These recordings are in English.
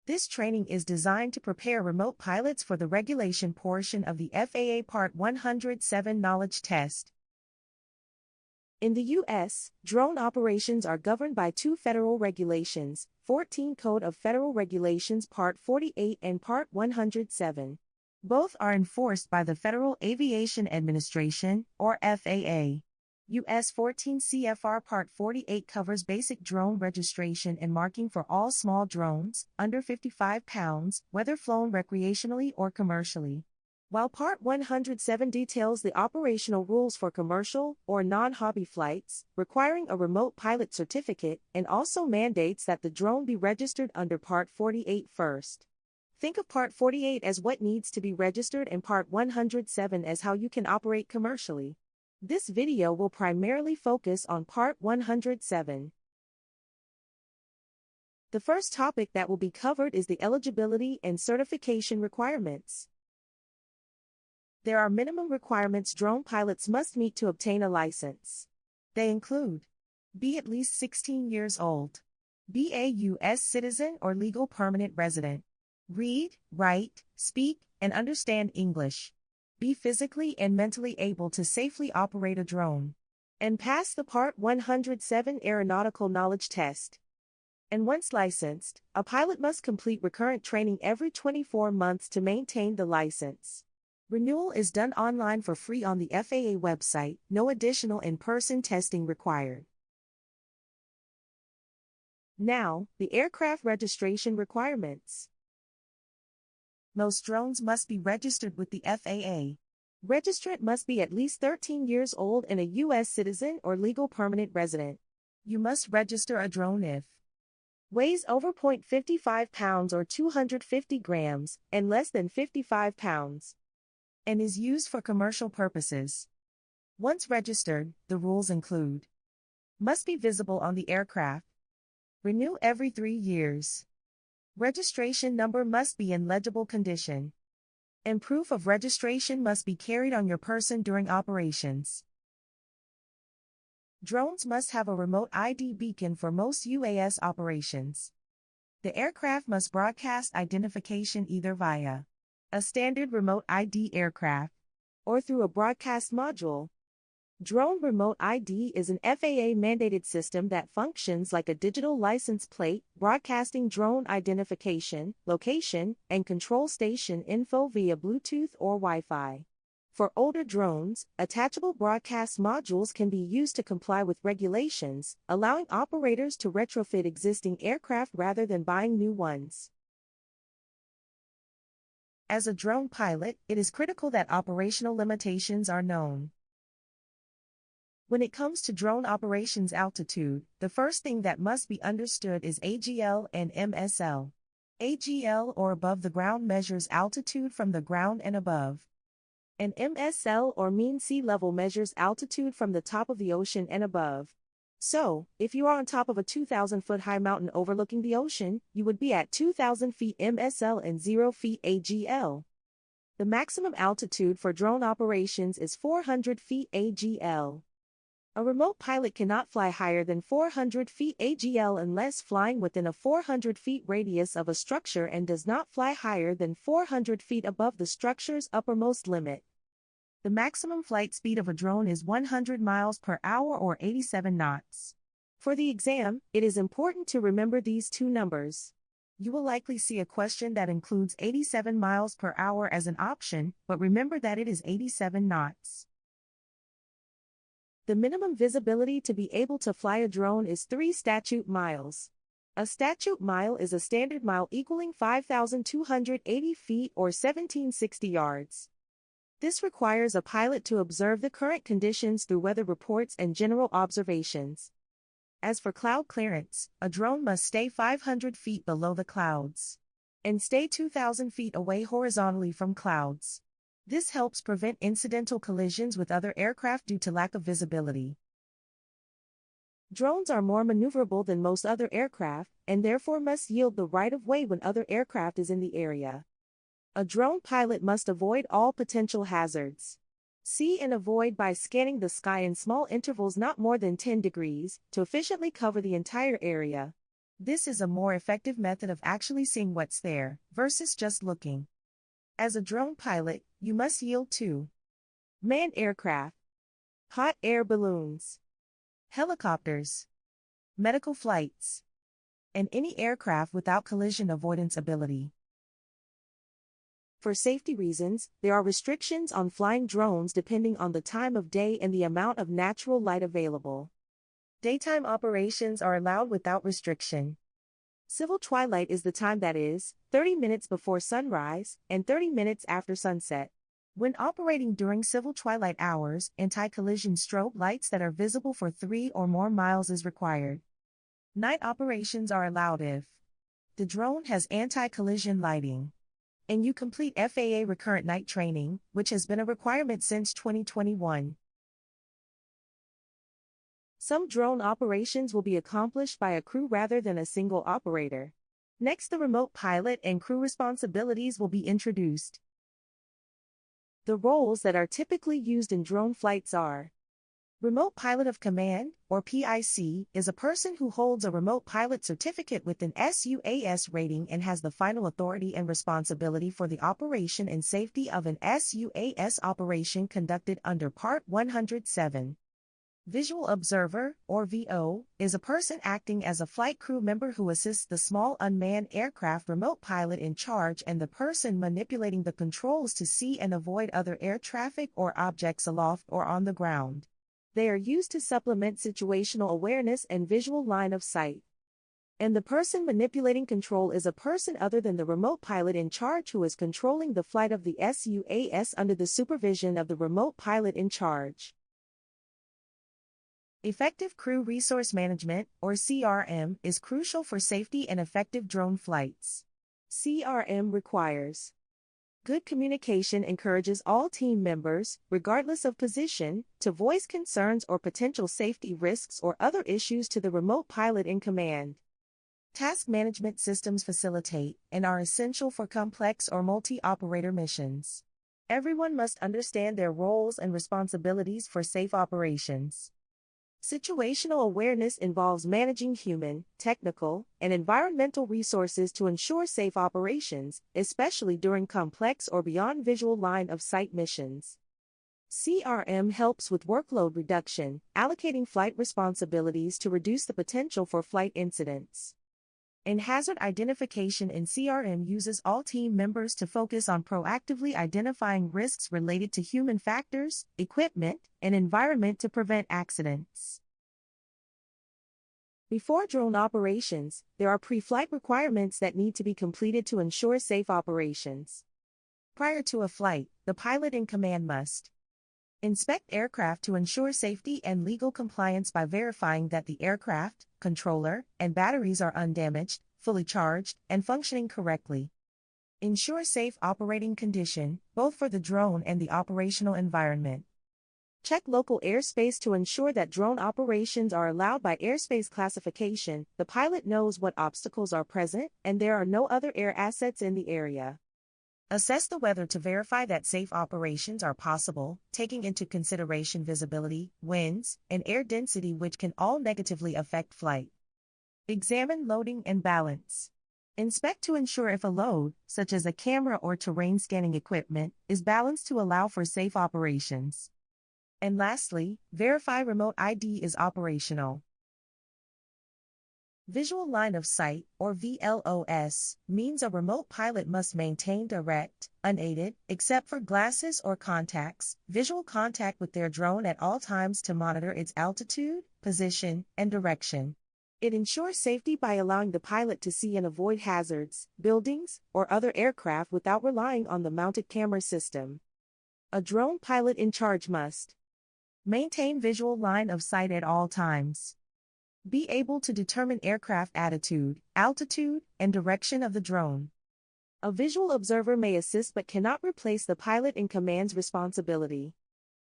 This training is designed to prepare remote pilots for the regulation portion of the FAA Part 107 knowledge test. In the U.S., drone operations are governed by two federal regulations, 14 Code of Federal Regulations Part 48 and Part 107. Both are enforced by the Federal Aviation Administration, or FAA. U.S. 14 CFR Part 48 covers basic drone registration and marking for all small drones, under 55 pounds, whether flown recreationally or commercially. While Part 107 details the operational rules for commercial or non-hobby flights, requiring a remote pilot certificate, and also mandates that the drone be registered under Part 48 first. Think of Part 48 as what needs to be registered and Part 107 as how you can operate commercially. This video will primarily focus on Part 107. The first topic that will be covered is the eligibility and certification requirements. There are minimum requirements drone pilots must meet to obtain a license. They include: be at least 16 years old, be a U.S. citizen or legal permanent resident, read, write, speak, and understand English, be physically and mentally able to safely operate a drone, and pass the Part 107 aeronautical knowledge test. And once licensed, a pilot must complete recurrent training every 24 months to maintain the license. Renewal is done online for free on the FAA website, no additional in-person testing required. Now, the aircraft registration requirements. Most drones must be registered with the FAA. Registrant must be at least 13 years old and a U.S. citizen or legal permanent resident. You must register a drone if weighs over 0.55 pounds or 250 grams, and less than 55 pounds, and is used for commercial purposes. Once registered, the rules include: must be visible on the aircraft, renew every 3 years, registration number must be in legible condition, and proof of registration must be carried on your person during operations. Drones must have a remote ID beacon for most UAS operations. The aircraft must broadcast identification either via a standard remote ID aircraft or through a broadcast module. Drone Remote ID is an FAA-mandated system that functions like a digital license plate, broadcasting drone identification, location, and control station info via Bluetooth or Wi-Fi. For older drones, attachable broadcast modules can be used to comply with regulations, allowing operators to retrofit existing aircraft rather than buying new ones. As a drone pilot, it is critical that operational limitations are known. When it comes to drone operations altitude, the first thing that must be understood is AGL and MSL. AGL, or above the ground, measures altitude from the ground and above. And MSL, or mean sea level, measures altitude from the top of the ocean and above. So, if you are on top of a 2,000-foot high mountain overlooking the ocean, you would be at 2,000 feet MSL and 0 feet AGL. The maximum altitude for drone operations is 400 feet AGL. A remote pilot cannot fly higher than 400 feet AGL unless flying within a 400 feet radius of a structure and does not fly higher than 400 feet above the structure's uppermost limit. The maximum flight speed of a drone is 100 miles per hour or 87 knots. For the exam, it is important to remember these two numbers. You will likely see a question that includes 87 miles per hour as an option, but remember that it is 87 knots. The minimum visibility to be able to fly a drone is 3 statute miles. A statute mile is a standard mile equaling 5,280 feet or 1,760 yards. This requires a pilot to observe the current conditions through weather reports and general observations. As for cloud clearance, a drone must stay 500 feet below the clouds and stay 2,000 feet away horizontally from clouds. This helps prevent incidental collisions with other aircraft due to lack of visibility. Drones are more maneuverable than most other aircraft, and therefore must yield the right of way when other aircraft is in the area. A drone pilot must avoid all potential hazards. See and avoid by scanning the sky in small intervals not more than 10 degrees, to efficiently cover the entire area. This is a more effective method of actually seeing what's there, versus just looking. As a drone pilot, you must yield to manned aircraft, hot air balloons, helicopters, medical flights, and any aircraft without collision avoidance ability. For safety reasons, there are restrictions on flying drones depending on the time of day and the amount of natural light available. Daytime operations are allowed without restriction. Civil twilight is the time that is, 30 minutes before sunrise, and 30 minutes after sunset. When operating during civil twilight hours, anti-collision strobe lights that are visible for 3 or more miles is required. Night operations are allowed if the drone has anti-collision lighting, and you complete FAA recurrent night training, which has been a requirement since 2021. Some drone operations will be accomplished by a crew rather than a single operator. Next, the remote pilot and crew responsibilities will be introduced. The roles that are typically used in drone flights are: Remote Pilot of Command, or PIC, is a person who holds a remote pilot certificate with an SUAS rating and has the final authority and responsibility for the operation and safety of an SUAS operation conducted under Part 107. Visual Observer, or VO, is a person acting as a flight crew member who assists the small unmanned aircraft remote pilot in charge and the person manipulating the controls to see and avoid other air traffic or objects aloft or on the ground. They are used to supplement situational awareness and visual line of sight. And the person manipulating control is a person other than the remote pilot in charge who is controlling the flight of the SUAS under the supervision of the remote pilot in charge. Effective Crew Resource Management, or CRM, is crucial for safety and effective drone flights. CRM requires good communication, encourages all team members, regardless of position, to voice concerns or potential safety risks or other issues to the remote pilot in command. Task management systems facilitate and are essential for complex or multi-operator missions. Everyone must understand their roles and responsibilities for safe operations. Situational awareness involves managing human, technical, and environmental resources to ensure safe operations, especially during complex or beyond visual line of sight missions. CRM helps with workload reduction, allocating flight responsibilities to reduce the potential for flight incidents. And hazard identification in CRM uses all team members to focus on proactively identifying risks related to human factors, equipment, and environment to prevent accidents. Before drone operations, there are pre-flight requirements that need to be completed to ensure safe operations. Prior to a flight, the pilot in command must inspect aircraft to ensure safety and legal compliance by verifying that the aircraft, controller, and batteries are undamaged, fully charged, and functioning correctly. Ensure safe operating condition, both for the drone and the operational environment. Check local airspace to ensure that drone operations are allowed by airspace classification. The pilot knows what obstacles are present, and there are no other air assets in the area. Assess the weather to verify that safe operations are possible, taking into consideration visibility, winds, and air density, which can all negatively affect flight. Examine loading and balance. Inspect to ensure if a load, such as a camera or terrain scanning equipment, is balanced to allow for safe operations. And lastly, verify remote ID is operational. Visual line of sight, or VLOS, means a remote pilot must maintain direct, unaided, except for glasses or contacts, visual contact with their drone at all times to monitor its altitude, position, and direction. It ensures safety by allowing the pilot to see and avoid hazards, buildings, or other aircraft without relying on the mounted camera system. A drone pilot in charge must maintain visual line of sight at all times. Be able to determine aircraft attitude, altitude, and direction of the drone. A visual observer may assist but cannot replace the pilot in command's responsibility.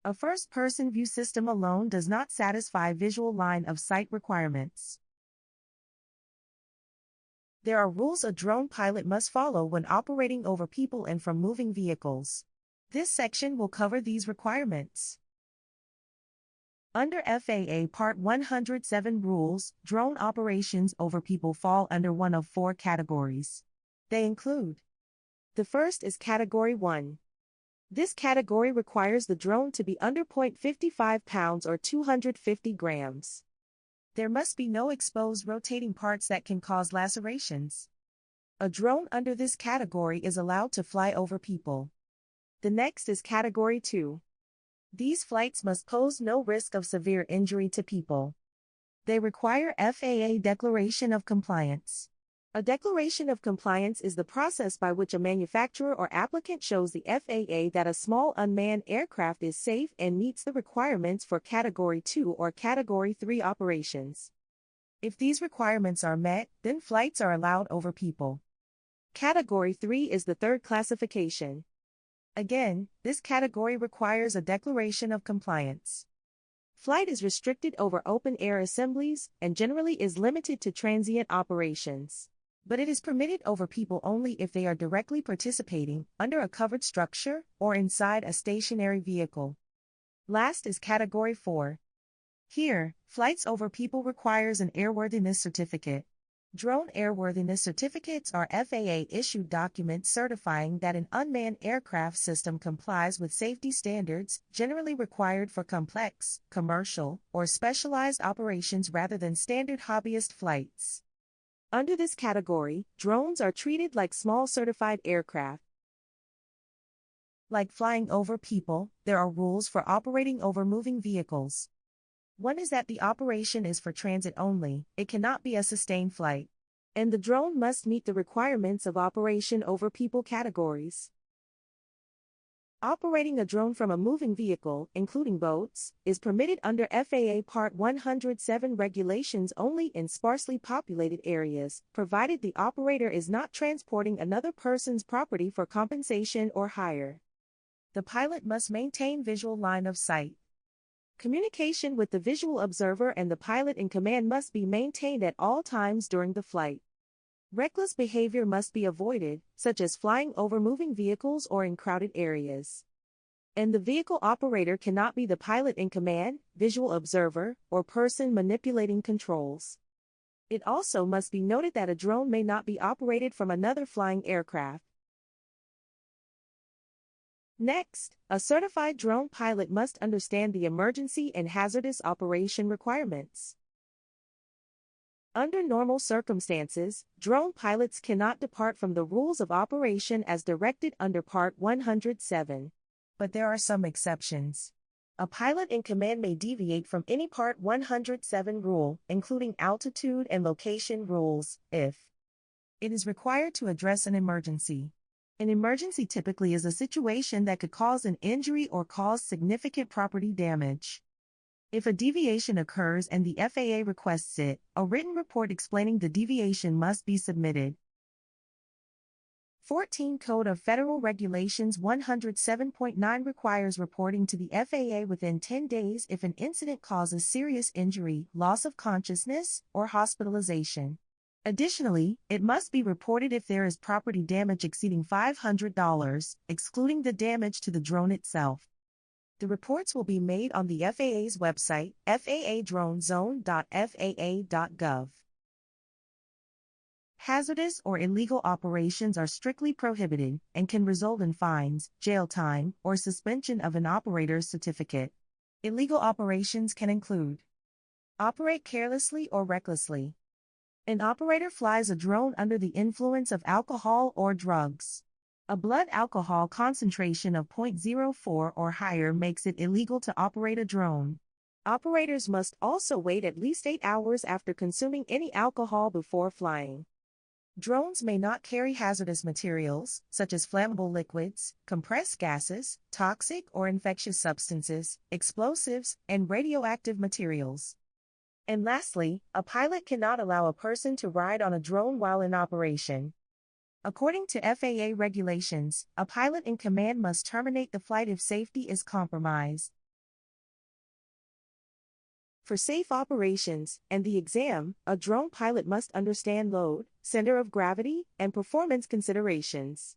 A first-person view system alone does not satisfy visual line of sight requirements. There are rules a drone pilot must follow when operating over people and from moving vehicles. This section will cover these requirements. Under FAA Part 107 rules, drone operations over people fall under one of four categories. They include: the first is Category 1. This category requires the drone to be under 0.55 pounds or 250 grams. There must be no exposed rotating parts that can cause lacerations. A drone under this category is allowed to fly over people. The next is Category 2. These flights must pose no risk of severe injury to people. They require FAA Declaration of Compliance. A declaration of compliance is the process by which a manufacturer or applicant shows the FAA that a small unmanned aircraft is safe and meets the requirements for Category 2 or Category 3 operations. If these requirements are met, then flights are allowed over people. Category 3 is the third classification. Again, this category requires a declaration of compliance. Flight is restricted over open-air assemblies and generally is limited to transient operations. But it is permitted over people only if they are directly participating under a covered structure or inside a stationary vehicle. Last is Category 4. Here, flights over people requires an airworthiness certificate. Drone airworthiness certificates are FAA-issued documents certifying that an unmanned aircraft system complies with safety standards generally required for complex, commercial, or specialized operations rather than standard hobbyist flights. Under this category, drones are treated like small certified aircraft. Like flying over people, there are rules for operating over moving vehicles. One is that the operation is for transit only, it cannot be a sustained flight. And the drone must meet the requirements of operation over people categories. Operating a drone from a moving vehicle, including boats, is permitted under FAA Part 107 regulations only in sparsely populated areas, provided the operator is not transporting another person's property for compensation or hire. The pilot must maintain visual line of sight. Communication with the visual observer and the pilot in command must be maintained at all times during the flight. Reckless behavior must be avoided, such as flying over moving vehicles or in crowded areas. And the vehicle operator cannot be the pilot in command, visual observer, or person manipulating controls. It also must be noted that a drone may not be operated from another flying aircraft. Next, a certified drone pilot must understand the emergency and hazardous operation requirements. Under normal circumstances, drone pilots cannot depart from the rules of operation as directed under Part 107. But there are some exceptions. A pilot in command may deviate from any Part 107 rule, including altitude and location rules, if it is required to address an emergency. An emergency typically is a situation that could cause an injury or cause significant property damage. If a deviation occurs and the FAA requests it, a written report explaining the deviation must be submitted. 14 Code of Federal Regulations 107.9 requires reporting to the FAA within 10 days if an incident causes serious injury, loss of consciousness, or hospitalization. Additionally, it must be reported if there is property damage exceeding $500, excluding the damage to the drone itself. The reports will be made on the FAA's website, faadronezone.faa.gov. Hazardous or illegal operations are strictly prohibited and can result in fines, jail time, or suspension of an operator's certificate. Illegal operations can include: operate carelessly or recklessly. An operator flies a drone under the influence of alcohol or drugs. A blood alcohol concentration of 0.04 or higher makes it illegal to operate a drone. Operators must also wait at least 8 hours after consuming any alcohol before flying. Drones may not carry hazardous materials, such as flammable liquids, compressed gases, toxic or infectious substances, explosives, and radioactive materials. And lastly, a pilot cannot allow a person to ride on a drone while in operation. According to FAA regulations, a pilot in command must terminate the flight if safety is compromised. For safe operations and the exam, a drone pilot must understand load, center of gravity, and performance considerations.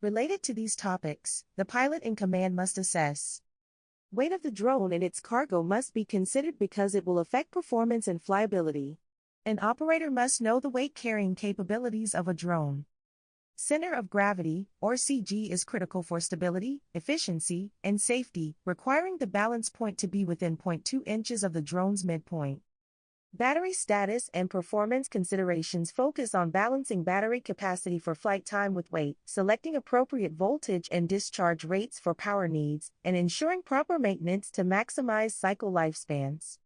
Related to these topics, the pilot in command must assess Weight of the drone and its cargo must be considered because it will affect performance and flyability. An operator must know the weight-carrying capabilities of a drone. Center of gravity, or CG, is critical for stability, efficiency, and safety, requiring the balance point to be within 0.2 inches of the drone's midpoint. Battery status and performance considerations focus on balancing battery capacity for flight time with weight, selecting appropriate voltage and discharge rates for power needs, and ensuring proper maintenance to maximize cycle lifespans.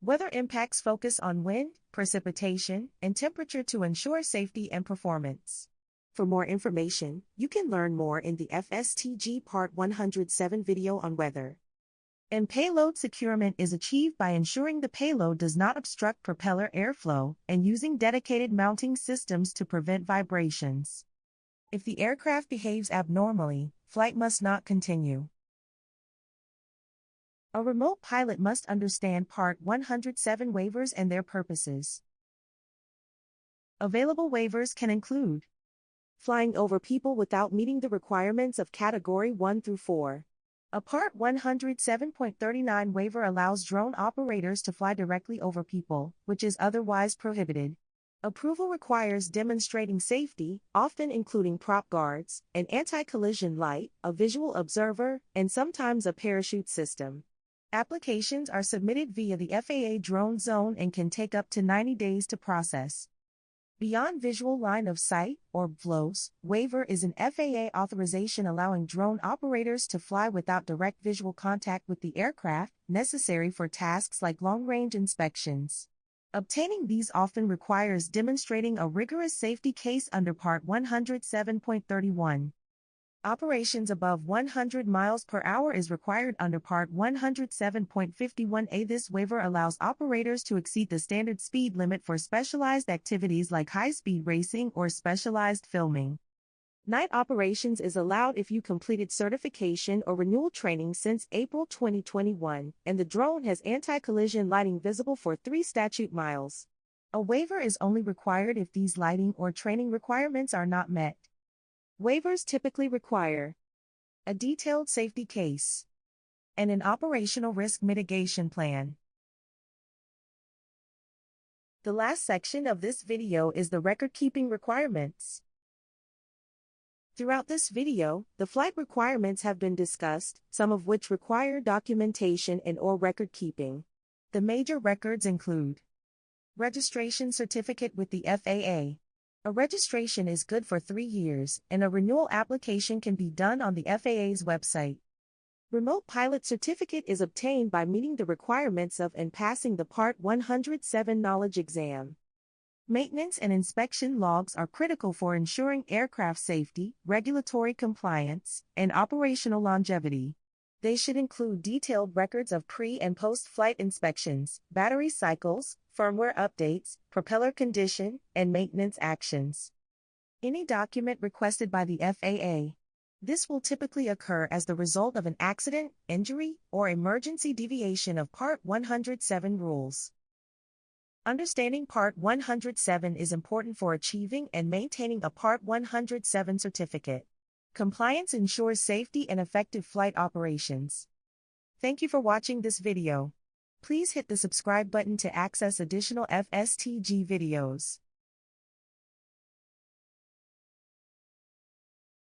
Weather impacts focus on wind, precipitation, and temperature to ensure safety and performance. For more information, you can learn more in the FSTG Part 107 video on weather. And payload securement is achieved by ensuring the payload does not obstruct propeller airflow and using dedicated mounting systems to prevent vibrations. If the aircraft behaves abnormally, flight must not continue. A remote pilot must understand Part 107 waivers and their purposes. Available waivers can include flying over people without meeting the requirements of Category 1 through 4. A Part 107.39 waiver allows drone operators to fly directly over people, which is otherwise prohibited. Approval requires demonstrating safety, often including prop guards, an anti-collision light, a visual observer, and sometimes a parachute system. Applications are submitted via the FAA Drone Zone and can take up to 90 days to process. Beyond visual line of sight, or VLOS, waiver is an FAA authorization allowing drone operators to fly without direct visual contact with the aircraft, necessary for tasks like long-range inspections. Obtaining these often requires demonstrating a rigorous safety case under Part 107.31. Operations above 100 miles per hour is required under Part 107.51a. This waiver allows operators to exceed the standard speed limit for specialized activities like high-speed racing or specialized filming. Night operations is allowed if you completed certification or renewal training since April 2021, and the drone has anti-collision lighting visible for 3 statute miles. A waiver is only required if these lighting or training requirements are not met. Waivers typically require a detailed safety case and an operational risk mitigation plan. The last section of this video is the record-keeping requirements. Throughout this video, the flight requirements have been discussed, some of which require documentation and/or record-keeping. The major records include registration certificate with the FAA. A registration is good for 3 years, and a renewal application can be done on the FAA's website. Remote pilot certificate is obtained by meeting the requirements of and passing the Part 107 knowledge exam. Maintenance and inspection logs are critical for ensuring aircraft safety, regulatory compliance, and operational longevity. They should include detailed records of pre- and post-flight inspections, battery cycles, firmware updates, propeller condition, and maintenance actions. Any document requested by the FAA. This will typically occur as the result of an accident, injury, or emergency deviation of Part 107 rules. Understanding Part 107 is important for achieving and maintaining a Part 107 certificate. Compliance ensures safety and effective flight operations. Thank you for watching this video. Please hit the subscribe button to access additional FSTG videos.